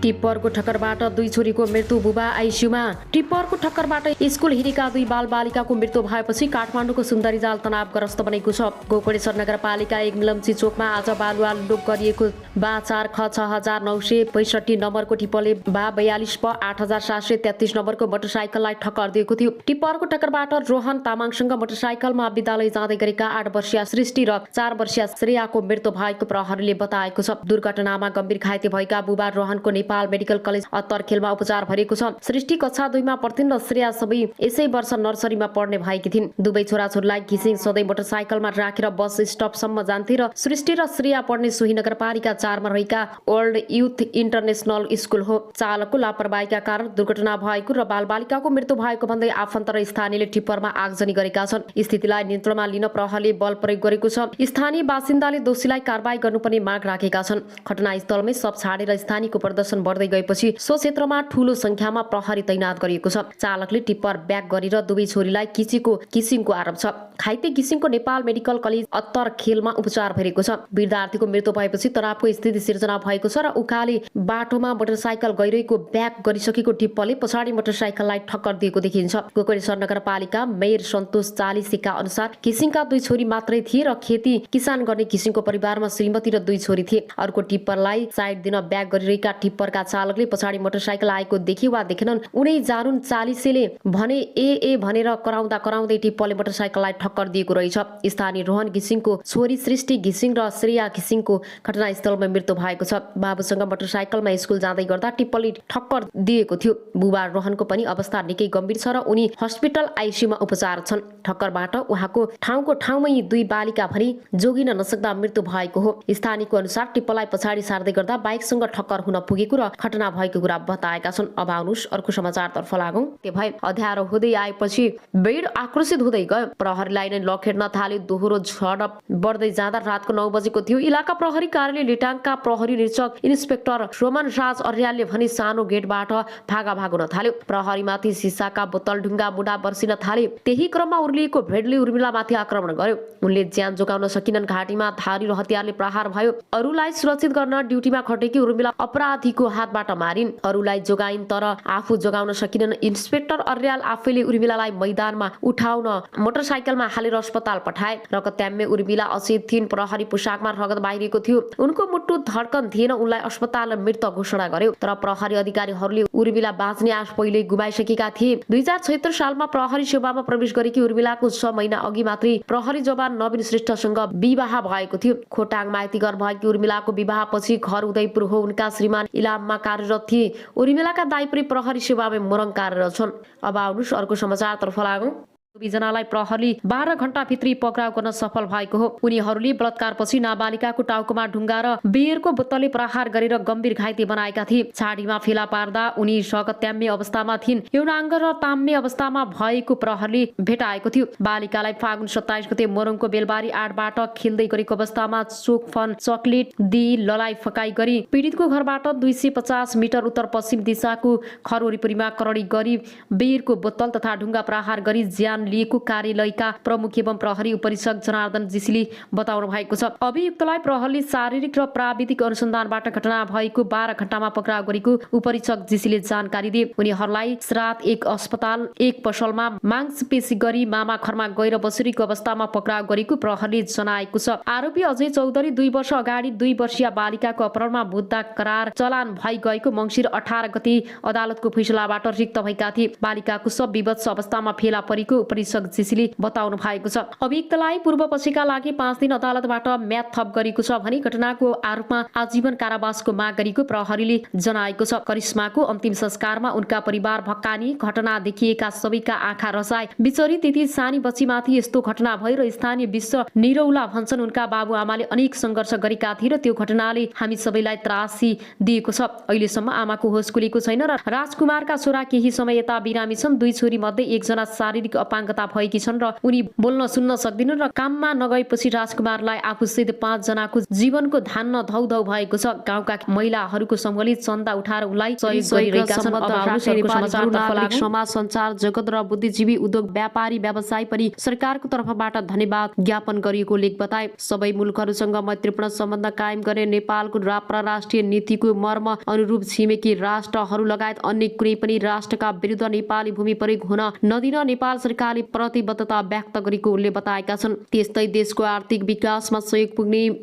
टिप्परको ठक्करबाट 2 छोरीको मृत्यु, बुबा आइसियुमा। टिप्परको ठक्करबाट स्कुल हिँडेका 2 बालबालिकाको मृत्यु भएपछि काठमाडौँको सुन्दरी जाल तनावग्रस्त बनेको छ। गोकर्णेश्वर नगरपालिका 1 मिलम्ची चोकमा आज बालुवा लुक गरिएको बा 4 ख 6965 नम्बरको टिप्परले बा 42 प 8733 नम्बरको मोटरसाइकललाई ठक्कर दिएको थियो। टिप्परको ठक्करबाट रोहन तामाङसँग मोटरसाइकलमा विद्यालय जाँदै गरेका 8 वर्षीय सृष्टि र 4 वर्षीय श्रेयाको मृत्यु भएको प्रहरीले बताएको छ। दुर्घटनामा गम्भीर घाइते भएका बुबा रोहनको नेपाल मेडिकल कलेज अत्तरखेलमा उपचार भइरहेको छ। सृष्टि कक्षा 2 मा पढ्थिन् र श्रेया सबै यसै वर्ष नर्सरीमा पढ्ने भएकी थिइन्। दुवै छोराछोरीलाई घिसिङ सधैँ मोटरसाइकलमा राखेर बस स्टपसम्म जान्थे र सृष्टि र श्रेया पढ्ने सोही नगरपालिका 4 मा रहेका ओल्ड युथ इन्टरनेसनल स्कुल हो। चालकको लापरवाहीका कारण दुर्घटना भएको र बालबालिकाको मृत्यु भएको भन्दै आफन्त र स्थानीयले टिप्परमा आगजनी गरेका छन्। स्थितिलाई नियन्त्रणमा लिन प्रहरीले बल प्रयोग गरेको छ। स्थानीय बासिन्दाले दोषीलाई कारबाही गर्नुपर्ने माग राखेका छन्। घटनास्थलमै सब छाडेर स्थानीयको प्रदर्शन बढ्दै गएपछि सो क्षेत्रमा ठूलो संख्यामा प्रहरी तैनात गरिएको छ। चालकले टिप्पर ब्याक गरेर दुवै छोरीलाई किसिङको आरोप छ। घाइते किसिङको नेपाल मेडिकल कलेज अत्तरखेलमा उपचार भइरहेको छ। विद्यार्थीको मृत्यु भएपछि तनावको स्थिति सिर्जना भएको छ र उकाले बाटोमा मोटरसाइकल गइरहेको ब्याक गरिसकेको टिप्परले पछाडि मोटरसाइकललाई ठक्कर दिएको देखिन्छ। गोकर्णेश्वर नगरपालिका मेयर सन्तोष चालिसेका अनुसार किसिङका 2 छोरी मात्रै थिए र खेती किसान गर्ने किसिङको परिवारमा श्रीमती र 2 छोरी थिए। अर्को टिप्परलाई साइड दिन ब्याक गरिरहेका टिप्परका चालकले पछाडि मोटरसाइकल आएको देखि वा देखेनन् उनै जानुन चालिसेले भने ए भनेर कराउँदै टिप्परले मोटरसाइकललाई ठक्कर दिएको रहेछ। स्थानीय रोहन घिसिङको छोरी सृष्टि घिसिङ र श्रेया घिसिङको घटनास्थलमा मृत्यु भएको छ। बाबुसँग मोटरसाइकलमा स्कुल जाँदै गर्दा टिप्परले ठक्कर दिएको थियो। बुबा रोहनको पनि अवस्था निकै गम्भीर छ र उनी हस्पिटल आइसियुमा उपचार छन्। ठक्करबाट उहाँको ठाउँमै 2 बालिका भनी जोगिन नसक्दा मृत्यु भएको हो। स्थानीयको अनुसार टिप्परलाई पछाडि सार्दै गर्दा बाइकसँग ठक्कर हुन पुगेको र घटना भएको कुरा बताएका छन्। अब आउनुहोस् अर्को समाचारतर्फ लागौं। के भए अँध्यारो हुँदै आएपछि भिड आक्रोशित हुँदै गयो। प्रहरीलाई नै लखेड्न थाल्यो। दोहोरो झडप बढ्दै जाँदा रातको 9 बजेको थियो। इलाका प्रहरी कार्यालय लिटाङका प्रहरी निरीक्षक इन्सपेक्टर रोमन राज अर्यालले भने सानो गेटबाट भागा हुन थाल्यो। प्रहरीमाथि सिसाका बोतल ढुङ्गा मुढा बर्सिन थाले। त्यही क्रममा उर्लिएको भिडले उर्मिलामाथि आक्रमण गर्यो। उनले ज्यान जोगाउन सकिनन्। घाँटीमा धारी र हतियारले प्रहार भयो। अरूलाई सुरक्षित गर्न ड्युटीमा खटेकी उर्मिला अपराधीको हातबाट मारिन्। अरूलाई जोगाइन् तर आफू जोगाउन सकिनन्। इन्सपेक्टर अर्याल आफैले उर्मिलालाई मैदानमा उठाउन मोटरसाइकलमा हालेर अस्पताल पठाए। रगत्याम्य उर्मिला अचेत थिइन्। प्रहरी पोसाकमा रगत बाहिरिएको थियो। उनको मुटु धड्कन थिएन। उनलाई अस्पताल मृत घोषणा गर्यो। तर प्रहरी अधिकारीहरूले उर्मिला बाँच्ने आश पहिले गुमाइसकेका थिए। 2076 सालमा प्रहरी सेवामा प्रवेश गरेकी उर्मिलाको 6 महिना अघि मात्रै प्रहरी जवान नवीन श्रेष्ठसँग विवाह भएको थियो। खोटाङ माइतीघर भएकी उर्मिलाको विवाहपछि घर उदयपुर हो। उनका श्रीमान इलाममा कार्यरत थिए। उर्मिलाका दाइ पनि प्रहरी सेवामा मोरङ कार्यरत छन्। अब आउनुहोस् अर्को समाचारतर्फ लागौं। दुवैजनालाई प्रहरीले 12 घण्टा भित्री पक्राउ गर्न सफल भएको हो। उनीहरूले बलात्कारपछि नाबालिकाको टाउकोमा ढुङ्गा र बियरको बोतलले प्रहार गरेर गम्भीर घाइते बनाएका थिए। छाडीमा फेला पार्दा उनी रगत्याम्य अवस्थामा थिइन्। यौनाङ्ग र ताम्य अवस्थामा भएको प्रहरीले भेटाएको थियो। बालिकालाई फागुन 27 गते मोरङको बेलबारी 8 बाट खेल्दै गरेको अवस्थामा चोकफन चकलेट दिई ललाई फकाई गरी पीडितको घरबाट 250 मिटर उत्तर पश्चिम दिशाको घर वरिपरिमा करडी गरी बियरको बोतल तथा ढुङ्गा प्रहार गरी ज्यान लिएको कार्यालयका प्रमुख एवं प्रहरी उपरीक्षक जनार्दन जीसीले बताउनु भएको छ। अभियुक्तलाई प्रहरीले शारीरिक र प्राविधिक अनुसन्धानबाट घटना भएको 12 घण्टामा पक्राउ गरेको उपरीक्षक जीसीले जानकारी दिए। उनीहरूलाई श्राद्ध 1 अस्पताल 1 पसलमा मांसपेशी गरी मामा घरमा गएर बसिरहेको अवस्थामा पक्राउ गरेको प्रहरीले जनाएको छ। आरोपी अजय चौधरी 2 वर्ष अगाडि 2 वर्षीय बालिकाको अपहरणमा मुद्दा करार चलान भई गएको मङ्सिर 18 गते अदालतको फैसलाबाट रिक्त भएका थिए। बालिकाको सब विवश अवस्थामा फेला परेको उपरीक्षक जीसीले बताउनु भएको छ। अभियुक्तलाई पूर्व पक्षका लागि 5 दिन अदालतबाट म्याद थप गरेको छ भने घटनाको आरोपमा आजीवन कारावासको माग गरेको प्रहरीले जनाएको छ। करिश्माको अन्तिम संस्कारमा उनका परिवार भक्कानी। घटना देखिएका सबैका आँखा रसाए। बिचरी त्यति सानी बच्चीमाथि यस्तो घटना भयो र स्थानीय विश्व निरौला भन्छन्। उनका बाबुआमाले अनेक सङ्घर्ष गरेका थिए र त्यो घटनाले हामी सबैलाई त्रासी दिएको छ। अहिलेसम्म आमाको होस खुलेको छैन र राजकुमारका छोरा केही समय यता बिरामी छन्। 2 छोरी मध्ये 1 जना शारीरिक अपाङ्गता भएकी छन् र उनी बोल्न सुन्न सक्दिनन् र काममा नगएपछि राजकुमारलाई आफूसहित 5 जनाको जीवनको धान्न धौधौ भएको छ। गाउँका महिलाहरूको समूहले चन्दा उठाएर उनलाई सहयोग गरिरहेका छन्। समाज सञ्चार जगत र बुद्धिजीवी उद्योग व्यापारी व्यवसाय पनि सरकारको तर्फबाट धन्यवाद ज्ञापन गरिएको लेख बताए। सबै मुलुकहरूसँग मैत्रीपूर्ण सम्बन्ध कायम गर्ने नेपालको परराष्ट्रिय नीतिको मर्म अनुरूप छिमेकी राष्ट्रहरू लगायत अन्य कुनै पनि राष्ट्रका विरुद्ध नेपाली भूमि प्रयोग हुन नदिन नेपाल सरकारले प्रतिबद्धता व्यक्त गरेको उनले बताएका छन्। त्यस्तै देशको आर्थिक विकासमा सहयोग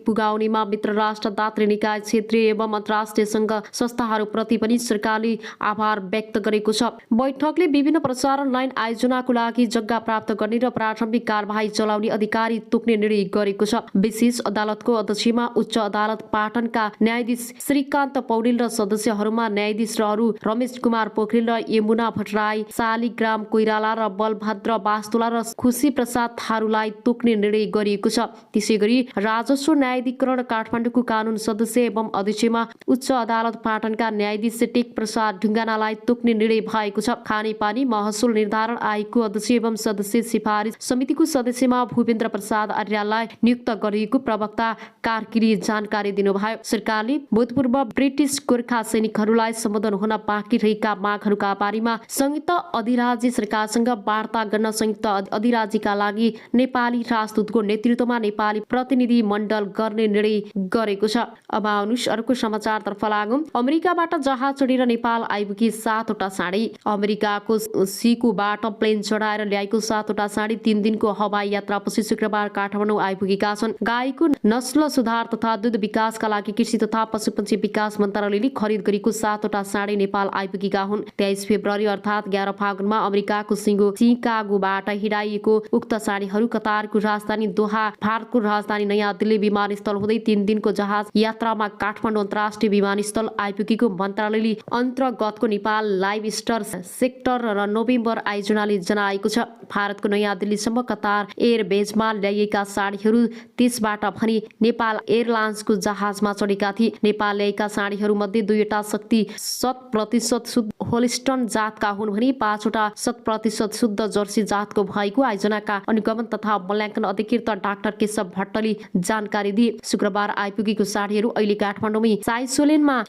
पुगाउनेमा मित्र राष्ट्र, दात्री निकाय, क्षेत्रीय एवं अन्तर्राष्ट्रिय सङ्घ संस्थाहरूप्रति पनि सरकारले आभार व्यक्त गरेको छ। बैठकले विभिन्न प्रसारण लाइन आयोजनाको लागि जग्गा प्राप्त गर्ने र प्रारम्भिक कारबाही चलाउने अधिकारी तोक्ने निर्णय गरेको छ। विशेष अदालतको अध्यक्षमा उच्च अदालत पाटनका न्यायाधीश श्रीकान्त पौडेल र सदस्यहरूमा न्यायाधीशहरू रमेश कुमार पोखरेल र यमुना भट्टराई, शालिग्राम कोइराला र बलभद्र वास्तुला र खुशी प्रसाद थारूलाई तोक्ने निर्णय गरिएको छ। त्यसैगरी राजस्व न्यायाधिकरण काठमाडौँको कानून सदस्य एवं अध्यक्षमा उच्च अदालत पाटनका न्यायाधीश टेक प्रसाद ढुङ्गानालाई तोक्ने निर्णय भएको छ। खानेपानी महसुल निर्धारण आयोगको अध्यक्ष एवं सदस्य सिफारिस समितिको सदस्यमा भूपेन्द्र प्रसाद आर्यलाई नियुक्त गरिएको प्रवक्ता कार्कीले जानकारी दिनुभयो। सरकारले भूतपूर्व ब्रिटिस गोर्खा सैनिकहरूलाई सम्बोधन हुन बाँकी रहेका मागहरूका बारेमा संयुक्त अधिराज्य सरकारसँग वार्ता गर्न संयुक्त अधिराज्यका लागि नेपाली राजदूतको नेतृत्वमा नेपाली प्रतिनिधि मण्डल गर्ने निर्णय गरेको छ। अब आउनुहोस् अर्को समाचारतर्फ लागौं। अमेरिकाबाट जहाज चढेर नेपाल आइपुगी 7वटा साँढे। अमेरिकाको सिकुबाट प्लेन चढाएर ल्याएको 7वटा साँढे 3 दिनको हवाई यात्रापछि शुक्रबार काठमाडौँ आइपुगेका छन्। गाईको नस्ल सुधार तथा दूध विकासका लागि कृषि तथा पशुपक्षी विकास मन्त्रालयले खरिद गरेको 7वटा साँढे नेपाल आइपुगेका हुन्। 23 फेब्रुअरी अर्थात् 11 फागुनमा अमेरिकाको सिकागोबाट हिँडाइएको उक्त साँढेहरू कतारको राजधानी दोहा, भारतको राजधानी नयाँ दिल्ली विमानस्थल हुँदै 3 दिनको जहाज यात्रामा काठमाडौँ अन्तर्राष्ट्रिय विमानस्थल आइपुगेको मन्त्रालयले अन्तर्गतको नेपाल लाइभ स्टार सेक्टर र नोभेम्बर आयोजनाले जनाएको छ। भारतको नयाँ दिल्लीसम्म कतार एयरबेजमा ल्याइएका साँढेहरू त्यसबाट भने नेपाल एयरलाइन्सको जहाजमा चढेका थिए। नेपाल ल्याएका साँढेहरू मध्ये 2वटा शक्ति 100% शुद्ध होलिस्टन जातका हुन् भने 5वटा 100% शुद्ध जर्सी जातको भएको आयोजनाका अनुगमन तथा मूल्याङ्कन अधिकृत डाक्टर केशव भट्टले जानकारी दिए। शुक्रबार आइपुगेको साँढेहरू अहिले काठमाडौँमै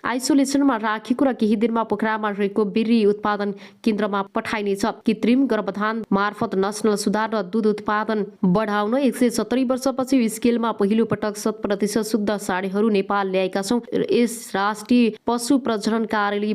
आइसोलेसनमा राखिएको र केही दिनमा पोखरामा रहेको बिर्री उत्पादन केन्द्रमा पठाइनेछ। कृत्रिम गर्भधान मार्फत नस्ल सुधार र दूध उत्पादन बढाउन 170 वर्षपछि स्केलमा पहिलो पटक 100% शुद्ध साँढेहरू नेपाल ल्याएका छौं। यस राष्ट्रिय पशु प्रजनन कार्यालय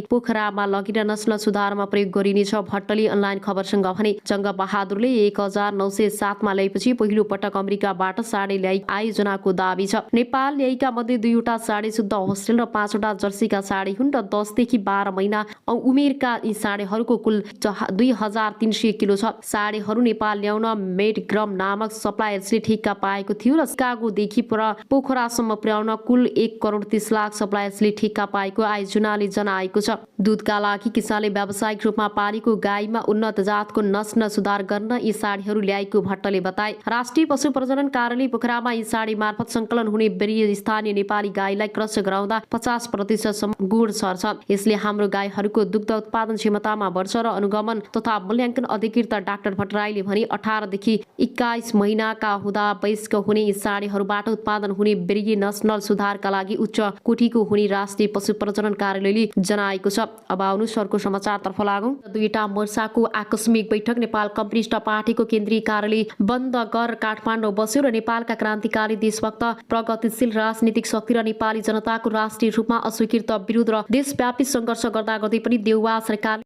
पोखरामा लगेर नस्ल सुधारमा प्रयोग गरिनेछ। भट्टले अनलाइन खबरसँग भने जङ्ग बहादुरले 1907 मा ल्याएपछि पहिलो पटक अमेरिकाबाट साँढे ल्याई आयोजनाको दाबी छ। नेपाल ल्याएका मध्ये 2वटा साँढे शुद्ध होस्टेल र 5वटा जर्सीका साँढे हुन् र 10 देखि 12 महिना उमेरका यी साँढेहरूको कुल 2300 किलो छ। साँढेहरू नेपाल ल्याउन मेडग्रम नामक सप्लायर्सले ठेक्का पाएको थियो र सिकागोदेखि पोखरासम्म पुर्याउन कुल 1,30 लाख सप्लायर्सले ठेक्का पाएको आयोजनाले जनाएको छ। दूधका लागि किसानले व्यावसायिक रूपमा पालेको गाईमा उन्नत जातको नस्ल सुधार गर्न यी साँढेहरू ल्याएको भट्टले बताए। राष्ट्रिय पशु प्रजनन कार्यालय पोखरामा यी साँढे मार्फत संकलन हुने बेरी स्थानीय नेपाली गाईलाई क्रस गराउँदा 50% सम्म गुण सर्छ। यसले हाम्रो गाईहरूको दुग्ध उत्पादन क्षमतामा बढ्छ र अनुगमन तथा मूल्याङ्कन अधिकृत डाक्टर भट्टराईले भने 18 देखि 21 महिनाका हुँदा वयस्क हुने यी साँढेहरूबाट उत्पादन हुने बेरी नस्ल सुधारका लागि उच्च कोटिको हुने राष्ट्रिय पशु प्रजनन कार्यालयले जनाएको छ। अब आउनु सरको समाचारतर्फ लागौं। 2वटा मोर्चाको आकस्मिक बैठक। नेपाल कम्युनिस्ट पार्टीको केन्द्रीय कार्यालय बन्द गर काठमाडौँ बस्यो र नेपालका क्रान्तिकारी देशभक्त प्रगतिशील राजनीतिक शक्ति र नेपाली जनताको राष्ट्रिय रूपमा अस्वीकृत विरोध र देशव्यापी सङ्घर्ष गर्दा गर्दै पनि देउवा सरकार